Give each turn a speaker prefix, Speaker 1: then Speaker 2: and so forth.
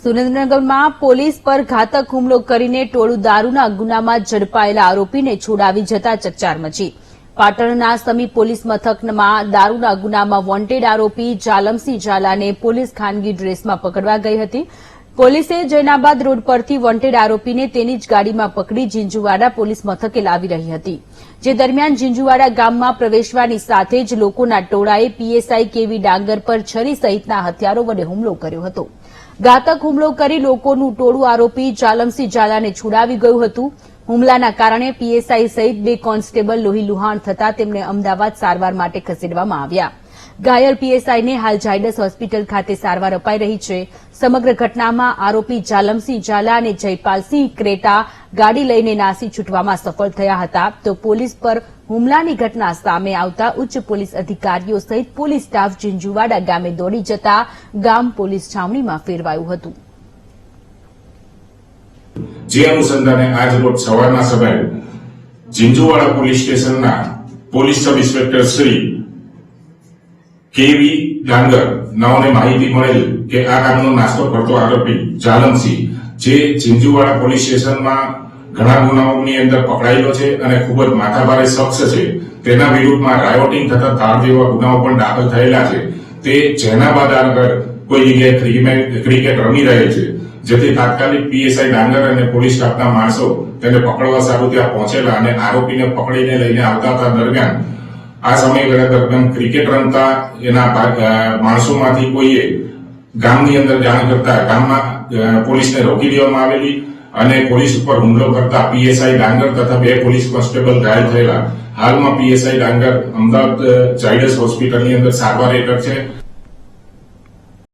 Speaker 1: સુરેન્દ્રનગરમાં પોલીસ પર ઘાતક હુમલો કરીને ટોળું દારૂના ગુનામાં ઝડપાયેલા આરોપીને છોડાવી જતા ચકચાર મચી. પાટણના સમી પોલીસ મથકમાં દારૂના ગુનામાં વોન્ટેડ આરોપી જાલમસિંહ ઝાલાને પોલીસ ખાનગી ડ્રેસમાં પકડવા ગઈ હતી. પોલીસે જૈનાબાદ રોડ પરથી વોન્ટેડ આરોપીને તેની જ ગાડીમાં પકડી ઝીંઝુવાડા પોલીસ મથકે લાવી રહી હતી. જે દરમિયાન ઝીંઝુવાડા ગામમાં પ્રવેશવાની સાથે જ લોકોના ટોળાએ પીએસઆઈ કેવી ડાંગર પર છરી સહિતના હથિયારો વડે હુમલો કર્યો હતો. ઘાતક હુમલો કરી લોકોનું ટોળું આરોપી જાલમસિંહ ઝાલાને છોડાવી ગયું હતું. હુમલાના કારણે પીએસઆઈ સહિત 2 કોન્સ્ટેબલ લોહીલુહાણ થતા તેમને અમદાવાદ સારવાર માટે ખસેડવામાં આવ્યા. ઘાયલ પીએસઆઈને હાલ ઝાયડસ હોસ્પિટલ ખાતે સારવાર અપાઈ રહી છે. સમગ્ર ઘટનામાં આરોપી જાલમસિંહ ઝાલા અને જયપાલસિંહ ક્રેટા ગાડી લઈને નાસી છૂટવામાં સફળ થયા હતા. તો પોલીસ પર હુમલાની ઘટના સામે આવતા ઉચ્ચ પોલીસ અધિકારીઓ સહિત પોલીસ સ્ટાફ ઝીંઝુવાડા ગામે દોડી જતા ગામ પોલીસ છાવણીમાં ફેરવાયું હતું.
Speaker 2: જે અનુસંધાને આજ રોજ સવારના સમયે ઝીંઝુવાડા પોલીસ સ્ટેશનના પોલીસ સબ ઇન્સ્પેક્ટર શ્રી કેવી ડાંગર નાઓને માહિતી મળેલ કે આ કામનો નાસ્તો કરતો આરોપી જાલમસિંહ જે ઝીંઝુવાડા પોલીસ સ્ટેશનમાં ઘણા ગુનાઓની અંદર પકડાયેલો છે અને ખૂબ જ માથાભારે શખ્સ છે. તેના વિરુદ્ધમાં રાયોટિંગ થતા ધાડ જેવા ગુનાઓ પણ દાખલ થયેલા છે. તે જૈનાબાદ આગળ કોઈ જગ્યાએ ક્રિકેટ રમી રહે છે. જેથી તાત્કાલિક પીએસઆઈ ડાંગર અને પોલીસ સ્ટાફના માણસો તેને પકડવા સારું ત્યાં પહોંચેલા અને આરોપીને પકડીને લઈને આવતા હતા. દરમિયાન આ સમયગાળા દરમિયાન ક્રિકેટ રમતા એના માણસોમાંથી કોઈએ ગામની અંદર જાણ કરતા ગામમાં પોલીસને રોકી દેવામાં આવેલી અને પોલીસ ઉપર હુમલો કરતા પીએસઆઈ ડાંગર તથા 2 પોલીસ કોન્સ્ટેબલ ઘાયલ થયેલા. હાલમાં પીએસઆઈ ડાંગર અમદાવાદ ઝાયડસ હોસ્પિટલની અંદર સારવાર હેઠળ છે.